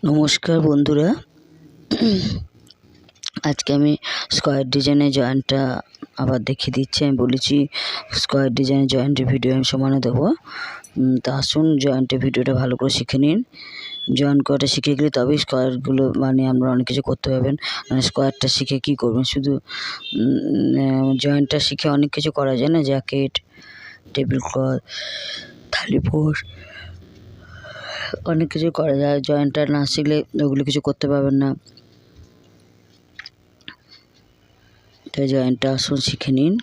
নমস্কার বন্ধুরা, আজকে আমি স্কোয়ার ডিজাইনের জয়েন্টটা আবার দেখিয়ে দিচ্ছি। আমি বলেছি স্কোয়ার ডিজাইনের জয়েন্টের ভিডিও আমি সমানে দেবো। তা আসুন জয়েন্টের ভিডিওটা ভালো করে শিখে নিন। জয়েন্ট করাটা শিখে গেলে তবেই স্কোয়ারগুলো আপনারা অনেক কিছু করতে পারবেন। স্কোয়ারটা শিখে কী করবেন, শুধু জয়েন্টটা শিখে অনেক কিছু করা যায় না, জ্যাকেট, টেবিল ক্লথ, থালিপোষ, অনেক কিছু করা যায়। জয়েন্টটা না শিখলে ওগুলো কিছু করতে পারবেন না। তাই জয়েন্টটা আসুন শিখে নিন।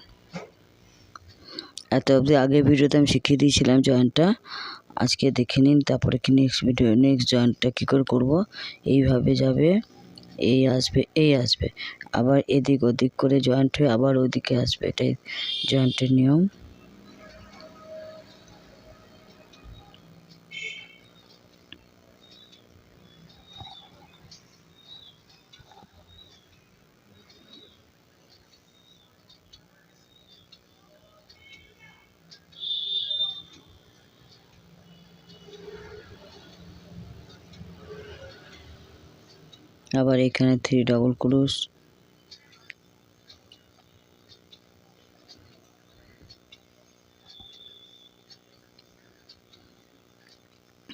এত অবধি আগের ভিডিওতে আমি শিখিয়ে দিয়েছিলাম জয়েন্টটা, আজকে দেখে নিন। তারপরে কি নেক্সট জয়েন্টটা কী করে করবো। এইভাবে যাবে, এই আসবে, এই আসবে, আবার এদিক ওদিক করে জয়েন্ট হয়ে আবার ওদিকে আসবে। এটাই জয়েন্টের নিয়ম। আবার এখানে 3 ডাবল ক্রোশ,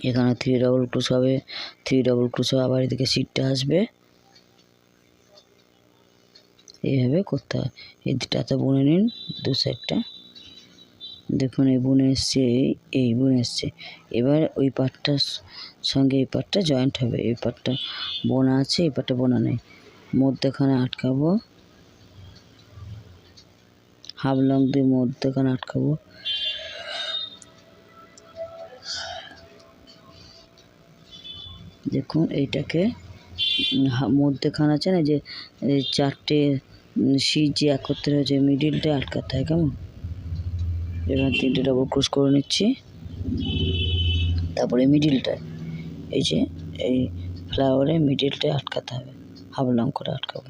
এখানে 3 ডাবল ক্রোশ হবে। 3 ডাবল ক্রোশ আবার এদিকে সিটটা আসবে, এইভাবে করতে হয়। এই দুটাতে বুনে নিন দু সাইডটা। দেখুন এই বুনে এসছে, এই বুনে এসছে। এবার ওই পার্টটার সঙ্গে এই পার্টটা জয়েন্ট হবে। এই পার্টটা বোনা আছে, এই পার্টটা বোনা নেই। মধ্যেখানে আটকাবো, হাফ লং দিয়ে মধ্যেখানে আটকাবো। দেখুন এইটাকে মধ্যেখানে আছে না, যে 4টে শীট যে একত্রে হয়েছে, মিডিলটা আটকাতে হয়। কেমন? এবার 3টে ডাবল ক্রোশ করে নিচ্ছি। তারপরে মিডিলটায় এই যে এই ফ্লাওয়ারের মিডিলটায় আটকাতে হবে, হাফ লং করে আটকাবো।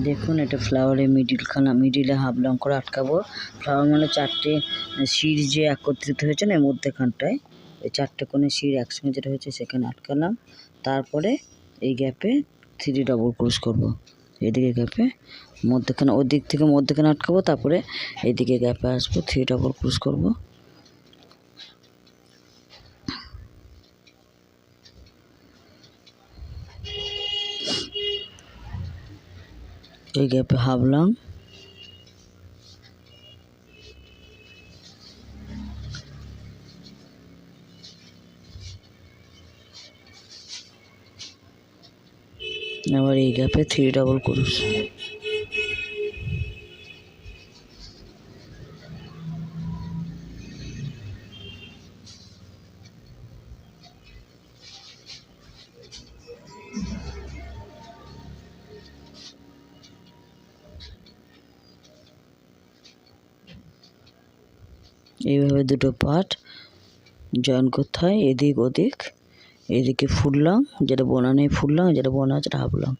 দেখুন এটা ফ্লাওয়ারের মিডিলে হাফ লং করে আটকাবো। ফ্লাওয়ার মানে 4টে শির যে একত্রিত হয়েছে না মধ্যেখানটায়, এই 4টে কোণে শির একসঙ্গে যেটা হয়েছে সেখানে আটকালাম। তারপরে এই গ্যাপে 3 ডাবল ক্রোশ করবো। এদিকে গ্যাপে মধ্যেখানে, ওদিক থেকে মধ্যেখানে আটকাবো, তারপরে এদিকে গ্যাপে আসবো, 3 ডাবল ক্রোশ করবো। এই গ্যাপে হাফ লং, আবার এই গ্যাপে 3 ডাবল ক্রোশ। এইভাবে দুটো পার্ট জয়েন করতে হয়, এদিক ওদিক। এদিকে ফুল লং, যেটা বোনা নেই ফুল লং, যেটা বোনা আছে হাফ লং।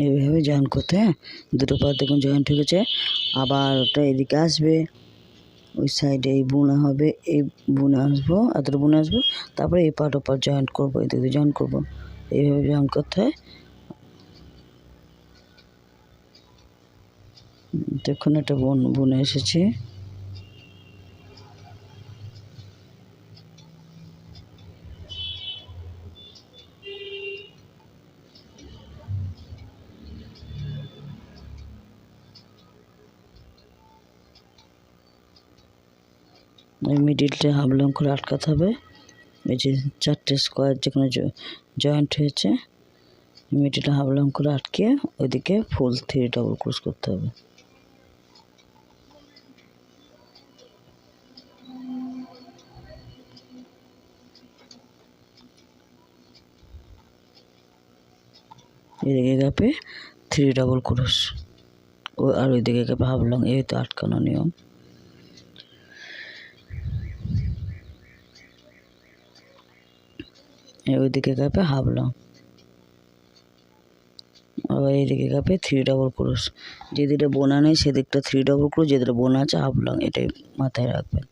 এইভাবে জয়েন করতে, হ্যাঁ দুটো পার্ট দেখুন জয়েন্ট হয়ে গেছে। আবার ওটা এদিকে আসবে, ওই সাইডে এই বুনা হবে, এই বুনে আসবো, এতটা বুনে আসবো, তারপরে এই পার্ট ওপার জয়েন্ট করবো, এদিকে জয়েন করবো, এইভাবে জয়েন করতে হয়। দেখুন এটা বুনে এসেছে। ওই মিডিলটা হাফ লং করে আটকাতে হবে। এই যে চারটে স্কোয়ার যেখানে জয়েন্ট হয়েছে, মিডিলটা হাফ লং করে আটকে ওইদিকে ফুল 3 ডাবল ক্রোশ করতে হবে। এদিকে গ্যাপে 3 ডাবল ক্রোশ, আর ওইদিকে গ্যাপে হাফ লং, এই তো আটকানো নিয়ম। ওইদিকে গ্যাপে হাফ লং, আবার এইদিকে গ্যাপে 3 ডাবল ক্রোশ। যেদিকটা বোনা নেই সেদিকটা 3 ডাবল ক্রোশ, যেদিকটা বোনা আছে হাফ লং, এটাই মাথায় রাখবেন।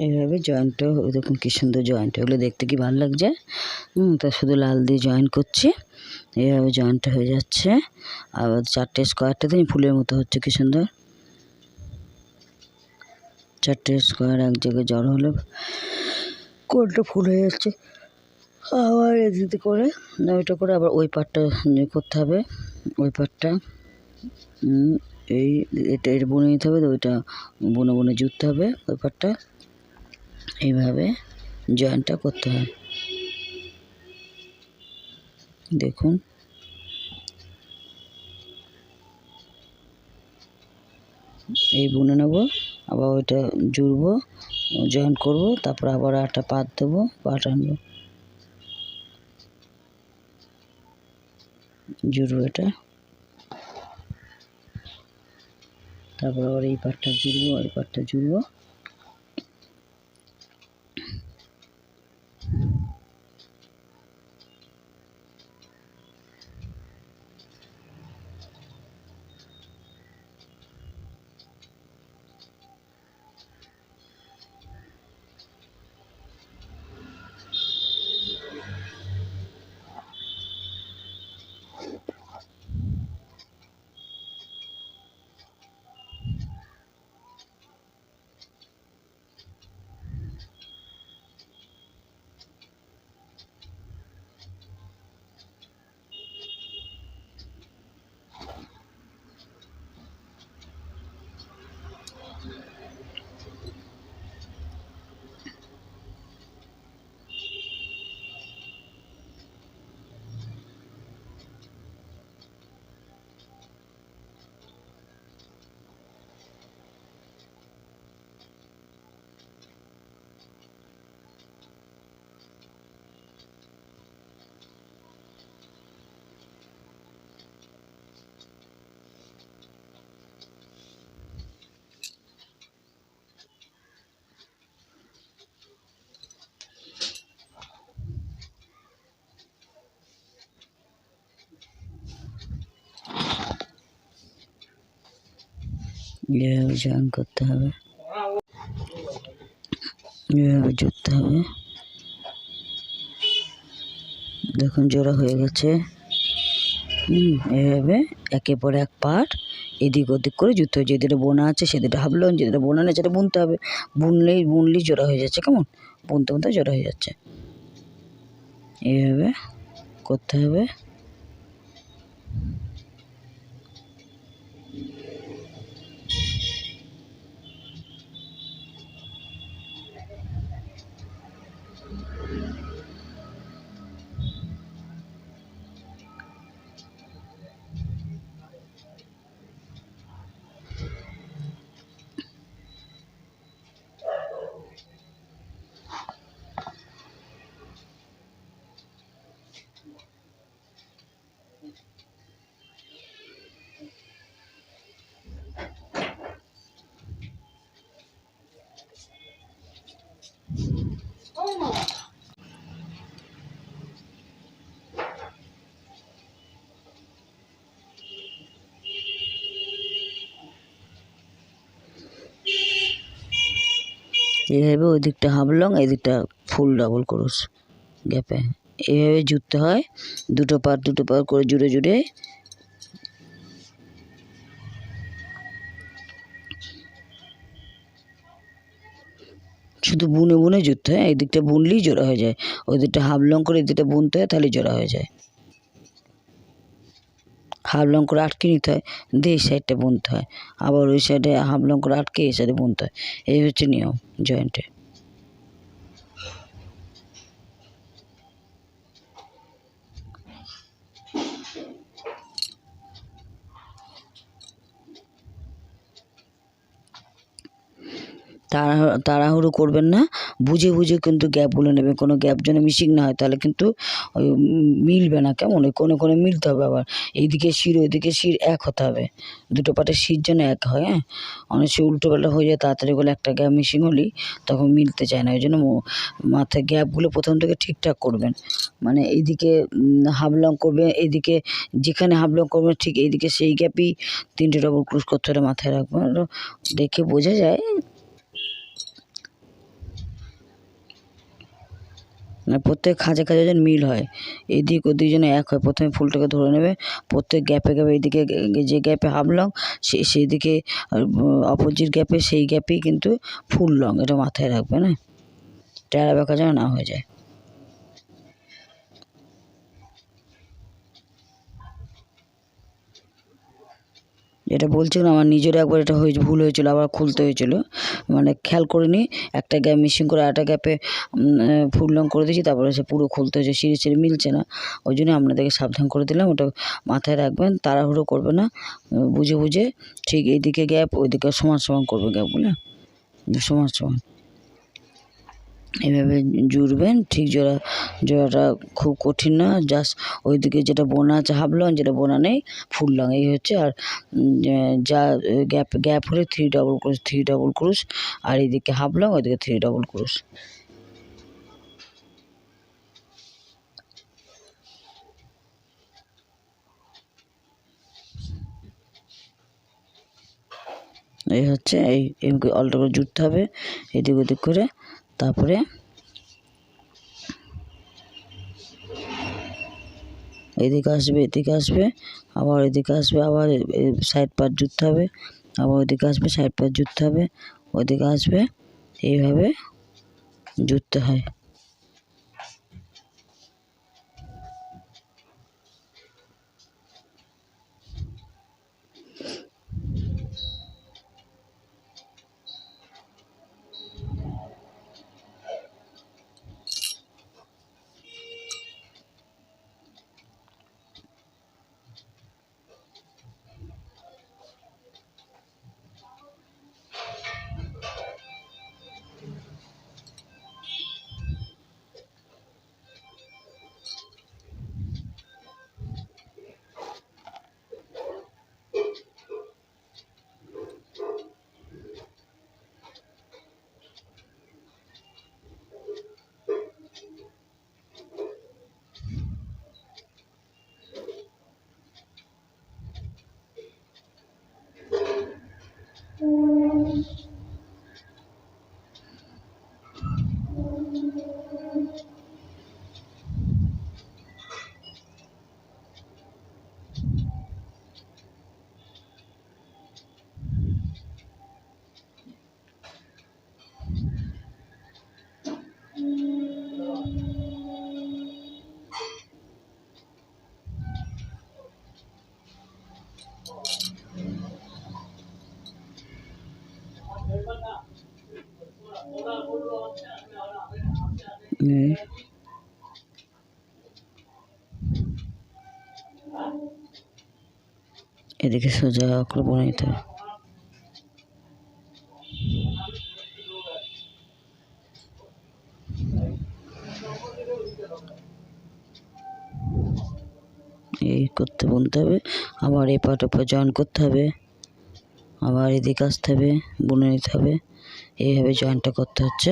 এইভাবে জয়েন্টটা দেখুন কি সুন্দর জয়েন্ট, এগুলো দেখতে কি ভালো লাগছে। তা শুধু লাল দিয়ে জয়েন করছি, এইভাবে জয়েন্টটা হয়ে যাচ্ছে। আবার 4টে স্কোয়ারটা দিয়ে ফুলের মতো হচ্ছে কি সুন্দর। 4টে স্কোয়ার এক জায়গায় জড়ো হলো, কোনটা ফুল হয়ে যাচ্ছে। আবার এদিকে করে ওইটা করে আবার ওই পাটটা করতে হবে। ওই পাটটা এটা বুনে নিতে হবে, ওইটা বুনে বুনে জুড়তে হবে ওই পাটটা। এইভাবে জয়েন্টটা করতে হয়। দেখুন এই বুনে নেবো, আবার ওইটা জুড়বো, জয়েন করবো, তারপর আবার একটা পাত দেবো, পাট আনবো, জুড়বো এটা, তারপর আবার এই পাটটা জুড়বো, এই পাটটা জুড়বো। এভাবে জয়েন করতে হবে, এভাবে জুড়তে হবে। দেখুন জোড়া হয়ে গেছে। এভাবে একের পর এক পার্ট এদিক ওদিক করে জুড়তে হবে। যেদিকে বোনা আছে সেদিকে হাফ লং, যেদিকে বোনা নেই সেটা বুনতে হবে। বুনলেই জোড়া হয়ে যাচ্ছে। কেমন বুনতে বুনতে জোড়া হয়ে যাচ্ছে। এইভাবে করতে হবে। এইভাবে ওই দিকটা হাফ লং, এই দিকটা ফুল ডাবল ক্রোশ গ্যাপে এইভাবে জুড়তে হয়। দুটো পার করে জুড়ে জুড়ে শুধু বুনে বুনে জুড়তে হয়। এই দিকটা বুনলেই জোড়া হয়ে যায়। ওই দিকটা হাফ লং করে এই দিকটা বুনতে হয়, তাহলে জোড়া হয়ে যায়। হাফ লং করে আটকে নিতে হয়, দিয়ে এই সাইডটা বুনতে হয়। আবার ওই সাইডে হাফ লং করে আটকে এই সাইডে বুনতে হয়। এই হচ্ছে নিয়ম জয়েন্টে। তাড়াহুড়ো করবেন না, বুঝে বুঝে কিন্তু গ্যাপগুলো নেবেন। কোনো গ্যাপ যেন মিসিং না হয়, তাহলে কিন্তু ওই মিলবে না। কেমন ওই কোণে মিলতে হবে। আবার এইদিকে শির ওইদিকে শির এক হতে হবে। দুটো পাটের শির যেন এক হয়। হ্যাঁ, অনেক সময় উল্টো পাল্টা হয়ে যায় তাড়াতাড়ি করে, একটা গ্যাপ মিসিং হলেই তখন মিলতে চায় না। ওই জন্য মাথায় গ্যাপগুলো প্রথম থেকে ঠিকঠাক করবেন। মানে এইদিকে হাফ লং করবেন, এইদিকে যেখানে হাফ লং করবেন ঠিক এইদিকে সেই গ্যাপই 3টে ডবল ক্রোশ করতে হলে মাথায় রাখবেন। দেখে বোঝা যায়। প্রত্যেক খাঁজে খাঁজে যেন মিল হয়, এদিক ওদিক যেন এক হয়। প্রথমে ফুলটাকে ধরে নেবে, প্রত্যেক গ্যাপে এদিকে যে গ্যাপে হাফ লং সেই দিকে অপোজিট গ্যাপে সেই গ্যাপেই কিন্তু ফুল লং। এটা মাথায় রাখবে না, টেরা বেঁকা যেন না হয়ে যায়। এটা বলছিলাম আমার নিজের একবার এটা ভুল হয়েছিল, আবার খুলতে হয়েছিল। মানে খেয়াল করিনি, একটা গ্যাপ মিসিং করে আরেকটা গ্যাপে ফুল লং করে দিয়েছি, তারপরে সে পুরো খুলতে হয়েছে। সিঁড়ি মিলছে না, ওই জন্য আপনাদেরকে সাবধান করে দিলাম। ওটা মাথায় রাখবেন, তাড়াহুড়ো করবে না, বুঝে বুঝে ঠিক এইদিকে গ্যাপ ওইদিকে সমান সমান করবে গ্যাপগুলো, সমান সমান এভাবে জুড়বেন। ঠিক জোড়াটা খুব কঠিন না, জাস্ট ওইদিকে যেটা বোনা আছে হাফ লং, যেটা বোনা নেই ফুল লং, এই হচ্ছে। আর যা গ্যাপ হলে 3 ডবল ক্রোশ, আর এইদিকে হাফ লং, ওইদিকে 3 ডবল ক্রোশ। এই হচ্ছে এই অল্টা করে জুড়তে হবে এদিক ওদিক করে। তারপরে এদিকে আসবে, আবার এদিকে আসবে, আবার সাইড পার্ট জুড়তে হবে, আবার ওইদিকে আসবে, সাইড পার্ট জুড়তে হবে, ওইদিকে আসবে, এইভাবে জুড়তে হয়। এদিকে সোজা করে বুনে নিতে হবে। এই করতে বুনতে হবে, আবার এই পাট উপর জয়েন করতে হবে, আবার এদিকে আসতে হবে, বুনে নিতে হবে। এইভাবে জয়েনটা করতে হচ্ছে।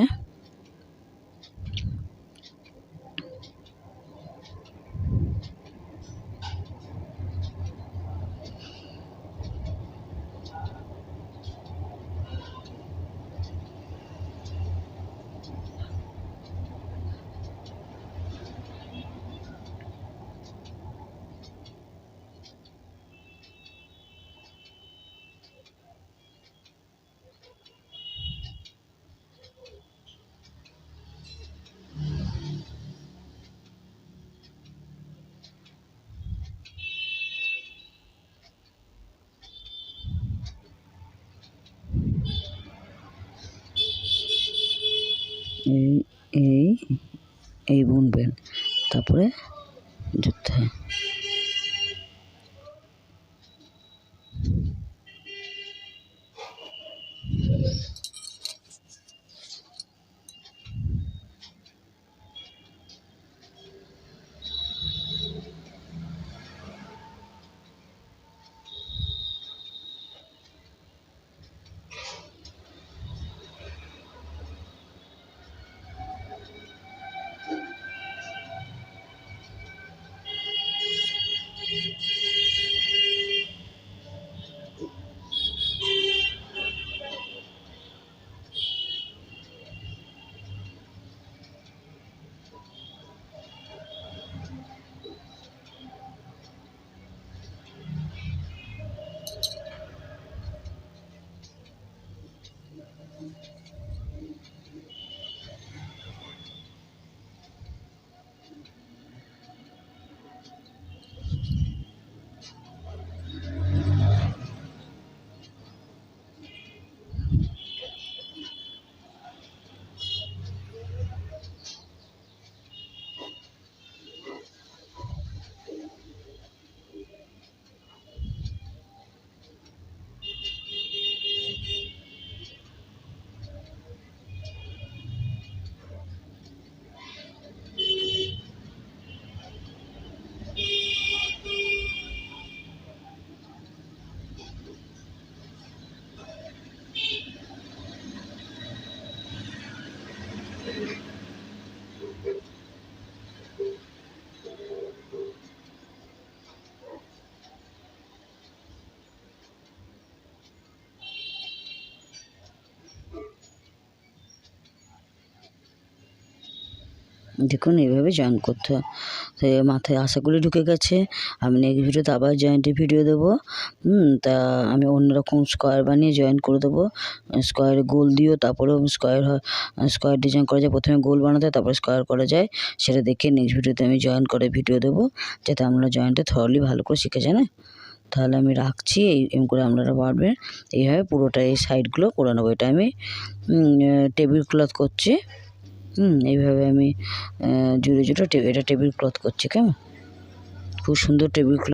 এই এই বুনবেন, তারপরে জুড়তে হয়। দেখুন এইভাবে জয়েন করতে হয়। মাথায় আশাগুলি ঢুকে গেছে। আমি নেক্সট ভিডিওতে আবার জয়েন্টের ভিডিও দেবো। তা আমি অন্যরকম স্কোয়ার বানিয়ে জয়েন করে দেবো। স্কোয়ারে গোল দিয়েও তারপরেও স্কোয়ার ডিজাইন করা যায়। প্রথমে গোল বানাতে হয়, তারপরে স্কোয়ার করা যায়। সেটা দেখে নেক্সট ভিডিওতে আমি জয়েন করে ভিডিও দেবো, যাতে আপনারা জয়েন্টটা থরলি ভালো করে শিখে যান। তাহলে আমি রাখছি, এরকম করে আপনারা পারবেন। এইভাবে পুরোটা এই সাইডগুলো করে নেবো। এটা আমি টেবিল ক্লথ করছি। এইভাবে আমি জুড়ে এটা টেবিল ক্লথ করছি। কেমন খুব সুন্দর টেবিল ক্লথ।